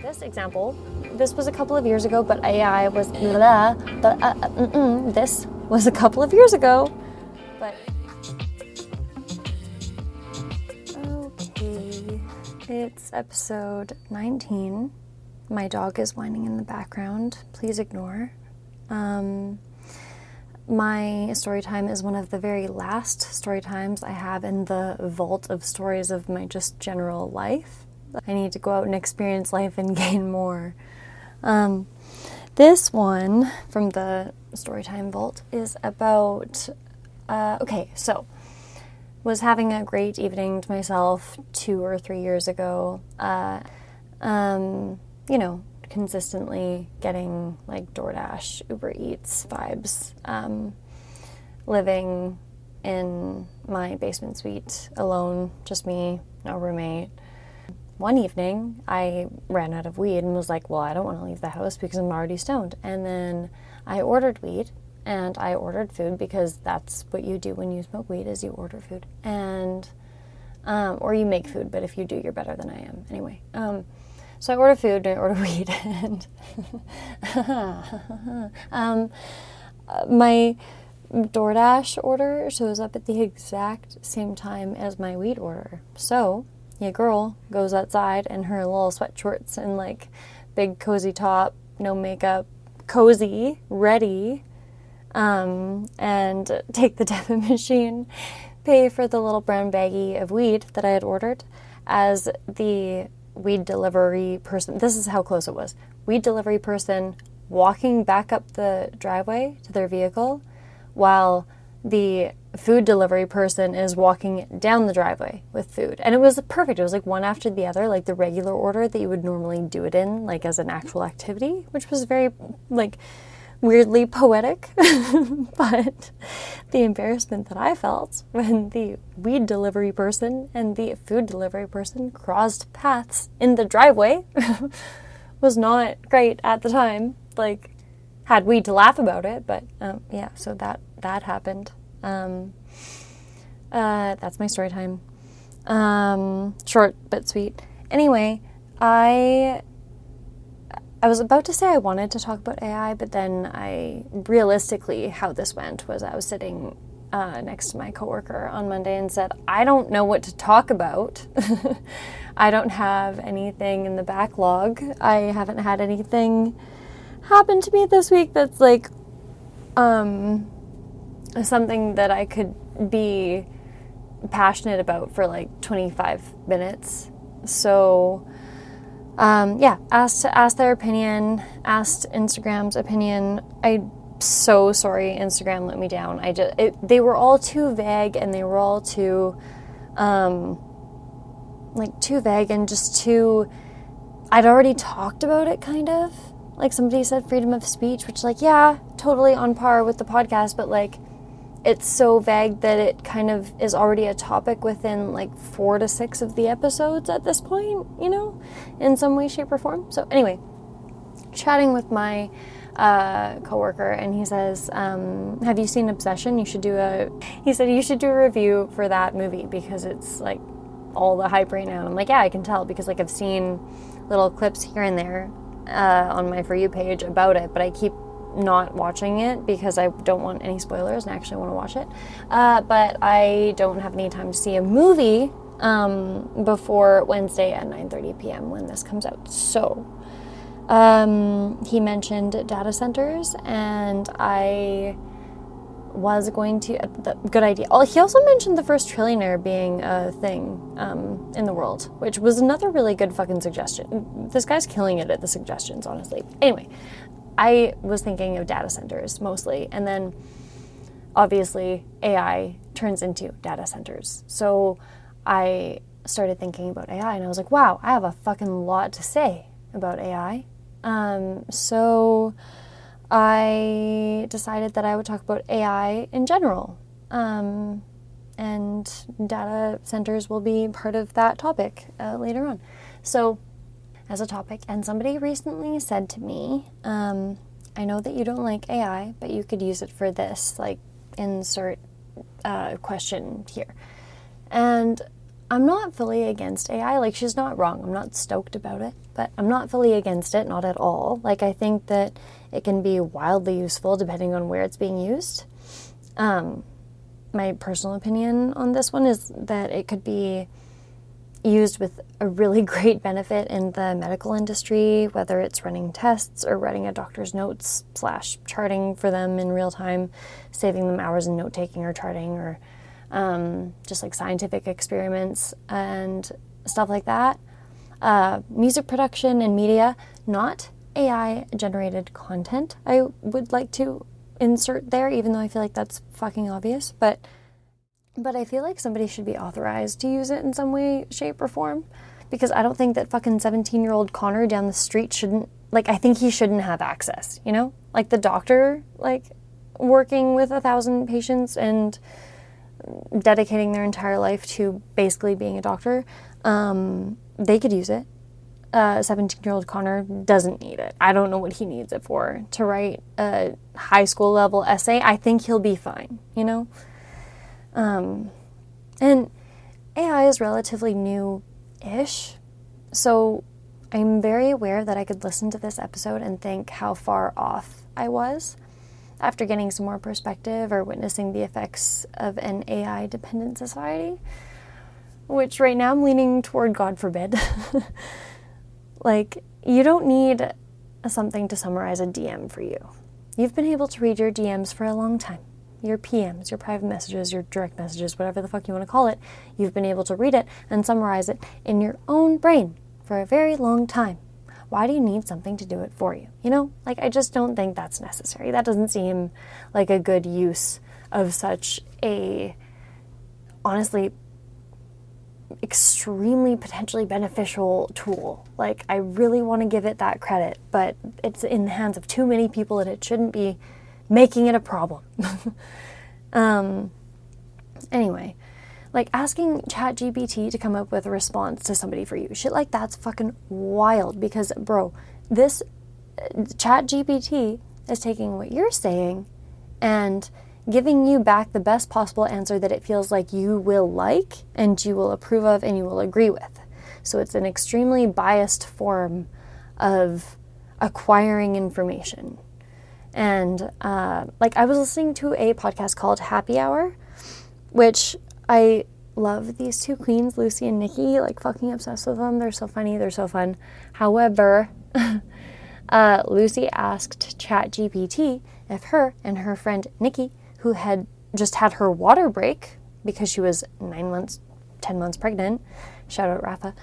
this example, this was a couple of years ago, but AI was this was a couple of years ago, but okay, it's episode 19. My dog is whining in the background. Please ignore. My story time is one of the very last story times I have in the vault of stories of my just general life. I need to go out and experience life and gain more. This one from the Storytime Vault is about, was having a great evening to myself 2 or 3 years ago. Consistently getting like DoorDash, Uber Eats vibes, living in my basement suite alone, just me, no roommate. One evening, I ran out of weed and was like, well, I don't want to leave the house because I'm already stoned. And then I ordered weed and I ordered food because that's what you do when you smoke weed is you order food. And, or you make food, but if you do, you're better than I am. Anyway, so I ordered food and I ordered weed and my DoorDash order shows up at the exact same time as my weed order. So your girl goes outside in her little sweat shorts and like big cozy top, no makeup, cozy, ready, and take the debit machine, pay for the little brown baggie of weed that I had ordered as the weed delivery person. This is how close it was. Weed delivery person walking back up the driveway to their vehicle while the food delivery person is walking down the driveway with food. And it was perfect. It was like one after the other, like the regular order that you would normally do it in, like as an actual activity, which was very like weirdly poetic. But the embarrassment that I felt when the weed delivery person and the food delivery person crossed paths in the driveway was not great at the time. Like, had we to laugh about it, but so that happened. That's my story time. Short but sweet. Anyway, I was about to say I wanted to talk about AI, but then realistically how this went was I was sitting next to my coworker on Monday and said, I don't know what to talk about. I don't have anything in the backlog. I haven't had anything happen to me this week that's like something that I could be passionate about for like 25 minutes. So asked their opinion, asked Instagram's opinion. I'm so sorry Instagram let me down. They were all too vague and they were all too vague and just too, I'd already talked about it kind of. Like somebody said freedom of speech, which like, yeah, totally on par with the podcast, but like it's so vague that it kind of is already a topic within like 4 to 6 of the episodes at this point, in some way, shape, or form. So anyway, chatting with my coworker, and he says, have you seen Obsession? He said you should do a review for that movie because it's like all the hype right now. And I'm like, yeah, I can tell because like I've seen little clips here and there on my For You page about it, but I keep not watching it because I don't want any spoilers and I actually want to watch it. But I don't have any time to see a movie before Wednesday at 9:30 p.m. when this comes out. So he mentioned data centers, and I was going to, good idea. He also mentioned the first trillionaire being a thing in the world, which was another really good fucking suggestion. This guy's killing it at the suggestions, honestly. Anyway, I was thinking of data centers mostly, and then obviously AI turns into data centers. So I started thinking about AI, and I was like, wow, I have a fucking lot to say about AI. So I decided that I would talk about AI in general, and data centers will be part of that topic later on. So as a topic, and somebody recently said to me, I know that you don't like AI, but you could use it for this, like insert question here. And I'm not fully against AI. Like, she's not wrong. I'm not stoked about it, but I'm not fully against it, not at all. Like, I think that it can be wildly useful depending on where it's being used. My personal opinion on this one is that it could be used with a really great benefit in the medical industry, whether it's running tests or writing a doctor's notes / charting for them in real time, saving them hours in note-taking or charting, or just like scientific experiments and stuff like that. Music production and media, not AI-generated content, I would like to insert there, even though I feel like that's fucking obvious, but I feel like somebody should be authorized to use it in some way, shape, or form, because I don't think that fucking 17-year-old Connor down the street shouldn't, like, I think he shouldn't have access, you know? Like, the doctor, like, working with 1,000 patients and dedicating their entire life to basically being a doctor, they could use it. 17-year-old Connor doesn't need it. I don't know what he needs it for. To write a high school level essay, I think he'll be fine, you know? And AI is relatively new-ish, so I'm very aware that I could listen to this episode and think how far off I was after getting some more perspective or witnessing the effects of an AI-dependent society, which right now I'm leaning toward God forbid. Like, you don't need something to summarize a DM for you. You've been able to read your DMs for a long time. Your PMs, your private messages, your direct messages, whatever the fuck you want to call it, you've been able to read it and summarize it in your own brain for a very long time. Why do you need something to do it for you? You know, like, I just don't think that's necessary. That doesn't seem like a good use of such a, honestly, extremely potentially beneficial tool. Like, I really want to give it that credit, but it's in the hands of too many people and it shouldn't be making it a problem. Anyway, like, asking ChatGPT to come up with a response to somebody for you, shit like that's fucking wild, because, bro, this ChatGPT is taking what you're saying and giving you back the best possible answer that it feels like you will like and you will approve of and you will agree with. So it's an extremely biased form of acquiring information. And like, I was listening to a podcast called Happy Hour, which I love these two queens, Lucy and Nikki, like, fucking obsessed with them. They're so funny. They're so fun. However, Lucy asked ChatGPT if her and her friend Nikki, who had just had her water break because she was 10 months pregnant, shout out Rafa,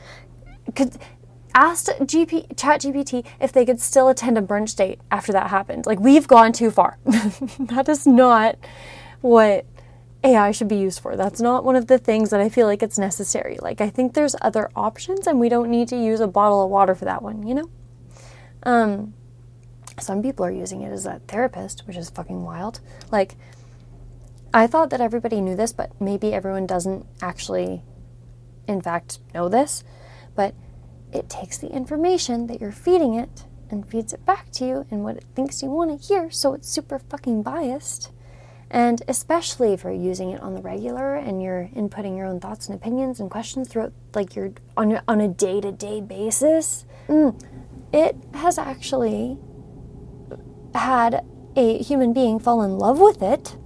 asked ChatGPT if they could still attend a brunch date after that happened. Like, we've gone too far. That is not what AI should be used for. That's not one of the things that I feel like it's necessary. Like, I think there's other options and we don't need to use a bottle of water for that one, you know? Some people are using it as a therapist, which is fucking wild. Like, I thought that everybody knew this, but maybe everyone doesn't actually, in fact, know this. But it takes the information that you're feeding it and feeds it back to you and what it thinks you want to hear, so it's super fucking biased. And especially if you're using it on the regular and you're inputting your own thoughts and opinions and questions throughout, like, you're on a day-to-day basis, it has actually had a human being fall in love with it,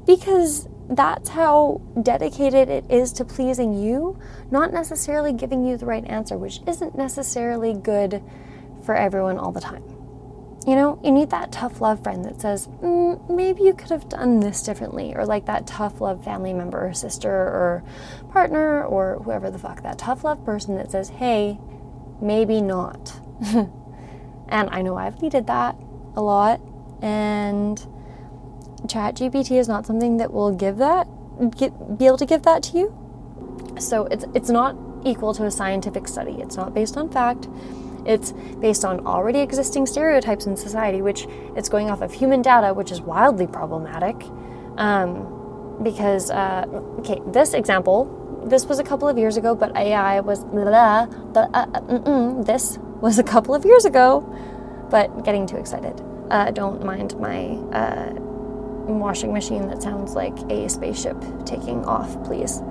because that's how dedicated it is to pleasing you, not necessarily giving you the right answer, which isn't necessarily good for everyone all the time. You know, you need that tough love friend that says, maybe you could have done this differently, or like that tough love family member or sister or partner or whoever the fuck, that tough love person that says, hey, maybe not. And I know I've needed that a lot, and ChatGPT is not something that will be able to give that to you. So it's not equal to a scientific study. It's not based on fact. It's based on already existing stereotypes in society, which it's going off of human data, which is wildly problematic. Because, okay, this example, this was a couple of years ago, but AI was, this was a couple of years ago, but getting too excited. Don't mind my washing machine that sounds like a spaceship taking off, please.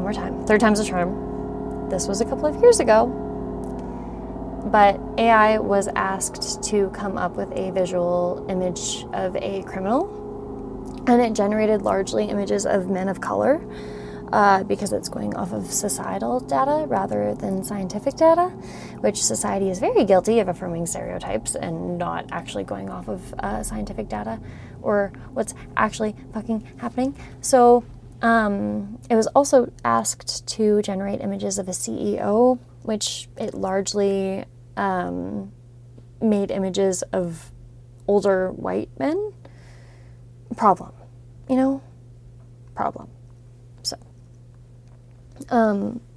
one more time. Third time's a charm. This was a couple of years ago, but AI was asked to come up with a visual image of a criminal, and it generated largely images of men of color because it's going off of societal data rather than scientific data, which society is very guilty of affirming stereotypes and not actually going off of scientific data or what's actually fucking happening. So it was also asked to generate images of a CEO, which it largely made images of older white men. Problem. Problem. So,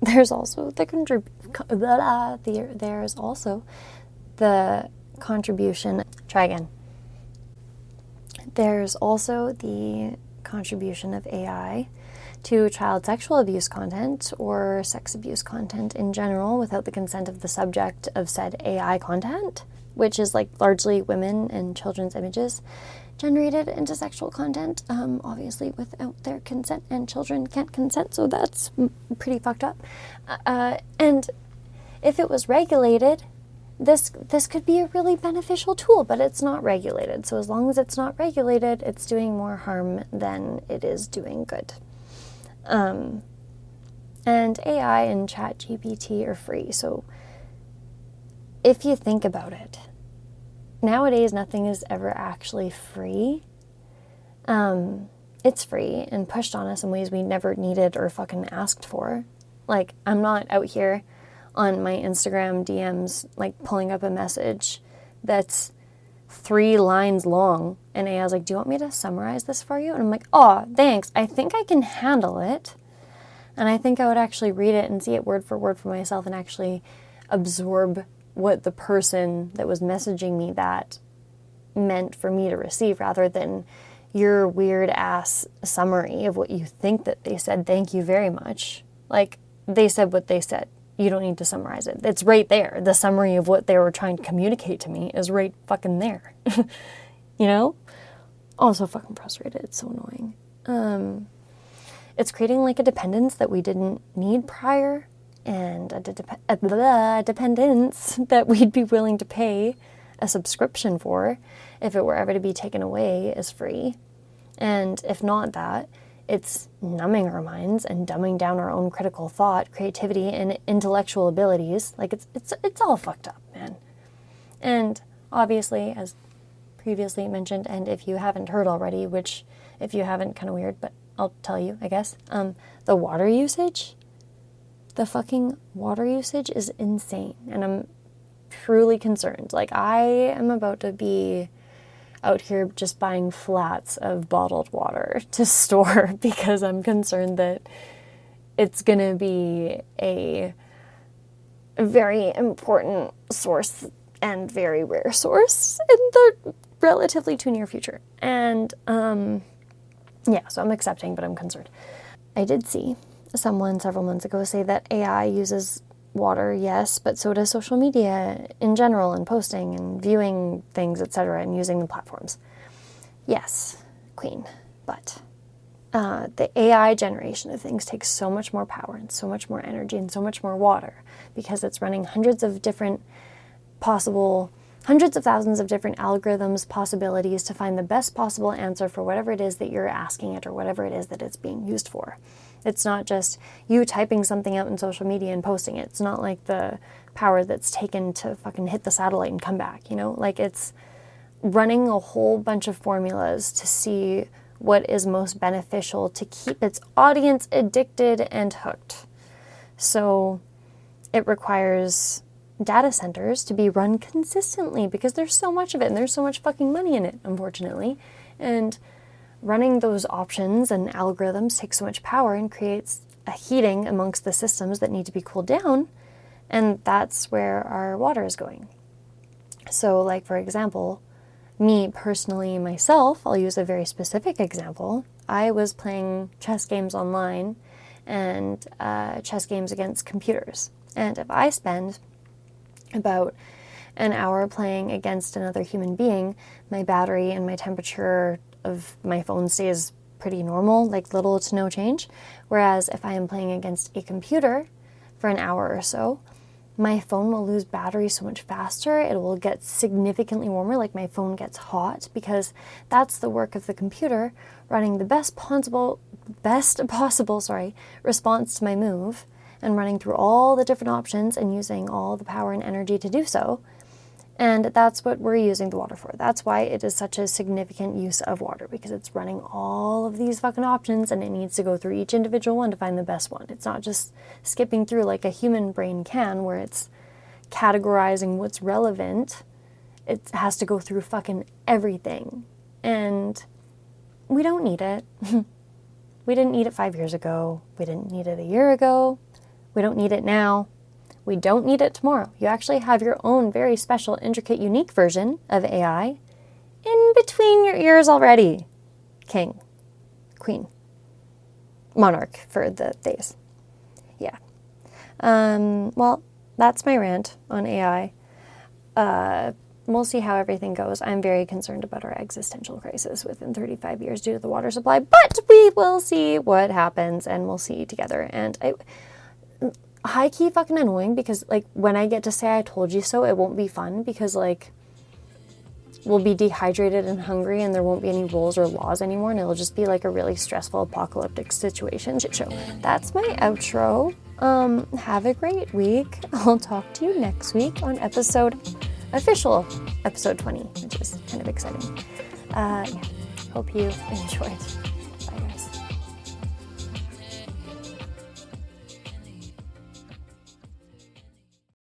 there's also there's also the contribution. Try again. There's also the contribution of AI to child sexual abuse content or sex abuse content in general without the consent of the subject of said AI content, which is like largely women and children's images generated into sexual content, obviously without their consent, and children can't consent, so that's pretty fucked up. And if it was regulated, this could be a really beneficial tool, but it's not regulated. So as long as it's not regulated, it's doing more harm than it is doing good. And AI and ChatGPT are free, so if you think about it, nowadays nothing is ever actually free. It's free and pushed on us in ways we never needed or fucking asked for. Like, I'm not out here on my Instagram DMs, like, pulling up a message that's 3 lines long, and AI's like, do you want me to summarize this for you? And I'm like, oh, thanks. I think I can handle it. And I think I would actually read it and see it word for myself and actually absorb what the person that was messaging me that meant for me to receive, rather than your weird ass summary of what you think that they said. Thank you very much. Like, they said what they said. You don't need to summarize it. It's right there. The summary of what they were trying to communicate to me is right fucking there. You know? Oh, I'm so fucking frustrated. It's so annoying. It's creating like a dependence that we didn't need prior, and a dependence that we'd be willing to pay a subscription for if it were ever to be taken away as free. And if not that, it's numbing our minds and dumbing down our own critical thought, creativity, and intellectual abilities. Like, it's all fucked up, man. And obviously, as previously mentioned, and if you haven't heard already, which if you haven't, kind of weird, but I'll tell you, I guess, the water usage, the fucking water usage is insane, and I'm truly concerned. Like, I am about to be out here just buying flats of bottled water to store because I'm concerned that it's going to be a very important source and very rare source in the relatively too near future. And yeah, so I'm accepting, but I'm concerned. I did see someone several months ago say that AI uses water, yes, but so does social media in general, and posting and viewing things, etc., and using the platforms. Yes, queen, but the AI generation of things takes so much more power and so much more energy and so much more water because it's running hundreds of thousands of different algorithms, possibilities to find the best possible answer for whatever it is that you're asking it or whatever it is that it's being used for. It's not just you typing something out in social media and posting it. It's not like the power that's taken to fucking hit the satellite and come back, you know? Like, it's running a whole bunch of formulas to see what is most beneficial to keep its audience addicted and hooked. So it requires data centers to be run consistently because there's so much of it and there's so much fucking money in it, unfortunately. And running those options and algorithms takes so much power and creates a heating amongst the systems that need to be cooled down, and that's where our water is going. So, like, for example, me personally, myself, I'll use a very specific example. I was playing chess games online and chess games against computers. And if I spend about an hour playing against another human being, my battery and my temperature of my phone stays pretty normal, like little to no change. Whereas if I am playing against a computer for an hour or so, my phone will lose battery so much faster. It will get significantly warmer, like my phone gets hot, because that's the work of the computer running the best possible response to my move, and running through all the different options and using all the power and energy to do so. And that's what we're using the water for. That's why it is such a significant use of water, because it's running all of these fucking options and it needs to go through each individual one to find the best one. It's not just skipping through like a human brain can, where it's categorizing what's relevant. It has to go through fucking everything. And we don't need it. We didn't need it 5 years ago. We didn't need it a year ago. We don't need it now. We don't need it tomorrow. You actually have your own very special, intricate, unique version of AI in between your ears already. King, queen, monarch for the days. Yeah. Well, that's my rant on AI. We'll see how everything goes. I'm very concerned about our existential crisis within 35 years due to the water supply, but we will see what happens, and we'll see together. And high-key fucking annoying, because like when I get to say I told you so, it won't be fun, because like we'll be dehydrated and hungry and there won't be any rules or laws anymore, and it'll just be like a really stressful apocalyptic situation. Shit show. That's my outro. Have a great week. I'll talk to you next week on official episode 20, which is kind of exciting. Yeah, hope you enjoyed.